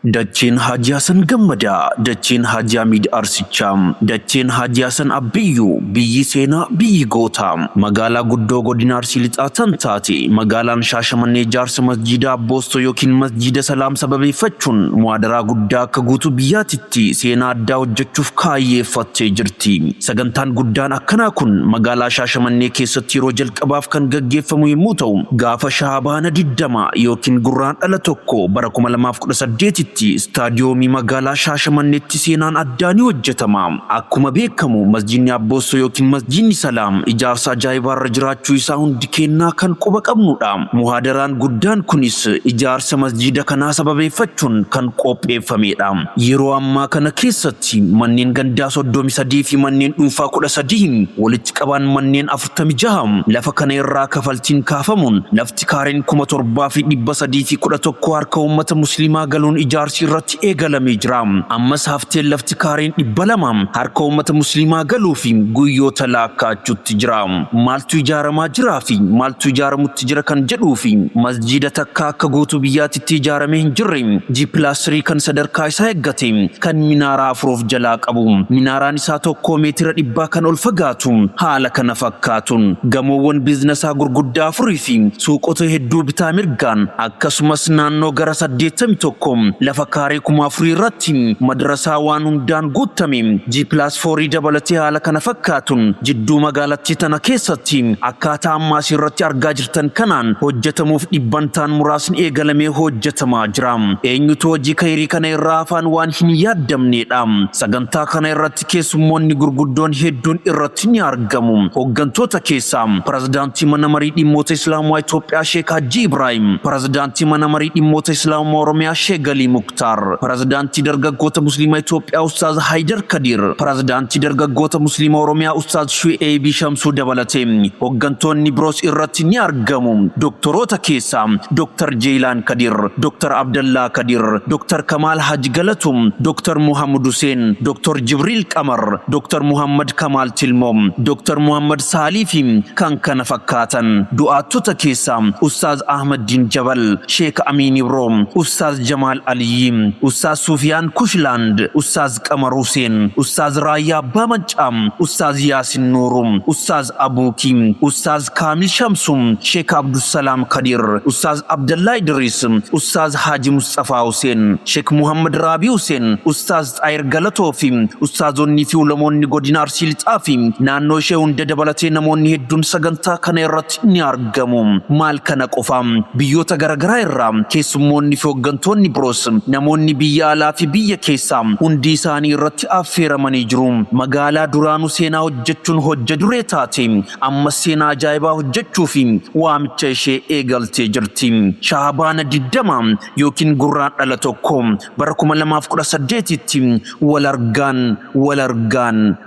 Dachiin Haji Hasan Gammadaa, Dachiin Haji Hamid Arsichaa, Dachiin Haji Hasan Abbiyyuu, biyyi seenaa biyyi gootaa. Magaalaa guddoo godina Arsii lixaa tan taate magaalaan Shaashamannee ijaarsa masjiida Abboostoo yookiin masjiida Salaam sababeeffachuun muhaadaraa guddaa akka guutuu biyyaatitti seenaa addaa hojjechuuf kaayyeeffattee jirti. Sagantaan guddaan akkanaa kun magaalaa Shaashamannee keessatti yeroo jalqabaaf kan gaggeeffamu yommuu ta'u, gaafa Shaabaana 20 yookiin Gurraandhala 1 bara 2018 Staadiyoomii magaalaa Shaashamanneetti seenaan addaa ni hojjetama. Akkuma beekamu masjiidni Abboostoo yookiin masjiidni Salaam ijaarsa ajaa'ibaa irra jiraachuu isaa hundi kennaa kan quba qabnudha. Muhaadaraan guddaan kunis ijaarsa masjiida kanaa sababeeffachuun kan qopheeffamedha. Yeroo ammaa kana keessatti manneen gandaa 33 fi manneen dhuunfaa 13 walitti qaban manneen 46 lafa kana irraa kafaltiin kaafamuun lafti kaareen 7311 harka uummata musliimaa galuun ijaarsi irratti eegalamee jira. Ammas hafteen lafti kaareen 200 harka uummata musliimaa galuu fi guyyoota laakkaachuutti jira. Maaltu ijaaramaa jiraa fi maaltu ijaaramutti jira kan jedhuu fi masjiida takka akka guutuu biyyaatitti ijaaramee hin jirre G+3 kan sadarkaa isaa eeggate kan minaaraa 4 jalaa qabu. Minaaraan isaa tokko meetira 100 kan ol fagaatu haala kana fakkaatuun gamoowwan biizinesaa gurguddaa 4 fi suuqota hedduu bitaa mirgaan akkasumas naannoo gara 81 lafa kaaree 4,000 irratti madrasaa waan hundaan guutame G+4 dabalatee haala kana fakkaatuun jidduu magaalattii tana keessatti akkaataa ammaas irratti argaa jirtan kanaan hojjetamuuf dhibbantaan muraasni eegalamee hojjetamaa jira. Eenyutu hojii kayrii kana irraa afaan waan hin yaaddamnedha. Sagantaa kana irratti keessummoonni gurguddoon hedduun irratti ni argamu. Hooggantoota keessaa pirezidaantii mana marii dhimmoota Islaamaa Itoophiyaa Sheek Haji Ibrahim, pirezidaantii mana marii dhimmoota Islaamaa Oromiyaa Sheek Galii Muktaar, pirezidaantii dargaggoota musliimaa Itoophiyaa Ustaaz Haydar Kadir, pirezidaantii dargaggoota musliimaa Oromiyaa Ustaaz Shu'eebii Shamsuu dabalatee hooggantoonni biroos irratti ni argamu. Doktoroota keessaa Dr. Jeelaan Kadir, Dr. Abdallaa Kadir, Dr. Kamaal Haji Galatum, Dr. Muhammad Hussein, Dr. Jibril Qamar, Dr. Muhammad Kamal Tilmoom, Dr. Muhammad Saalii fi kan kana fakkaatan. Du'aattota keessaa Ustaaz Ahmad Din Jabal, Sheek Amin Ibroom, Ustaaz Jamaal Aliyyi, Ustaaz Sufiyaan Kushland, Ustaaz Qamar Hussein, Ustaaz Raayyaa Abbaa Mancaam, Ustaaz Yaasin Nuurum, Ustaaz Abuuki, Ustaaz Kaamil Shamsum, Sheek Abdusalaam Kadir, Ustaaz Abdallaa Idris, Ustaaz Haji Mustafaa Hussein, Sheek Muhammad Raabii Hussein, Ustaaz Xaayir Galatoo fi ustaazonni fi ulamoonni godina Arsii lixaa fi naannoo ishee hunda dabalatee namoonni hedduun sagantaa kana irratti ni argamu. Maal kana qofa biyyoota garaagaraa irraa keessummoonni fi hooggantoonni biroos namoonni biyya alaa fi biyya keessaa hundi isaanii irratti affeeramanii jiru. Magaalaa duraanuu seenaa hojjechuun hojja duree taate amma seenaa ajaa'ibaa hojjechuu fi waamicha ishee eegaltee jirti. Shaabaana 20 yookiin Gurraandhala 1 bara 2018tti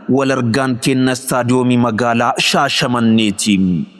wal argaan kenna staadiyoomii magaalaa Shaashamanneeti.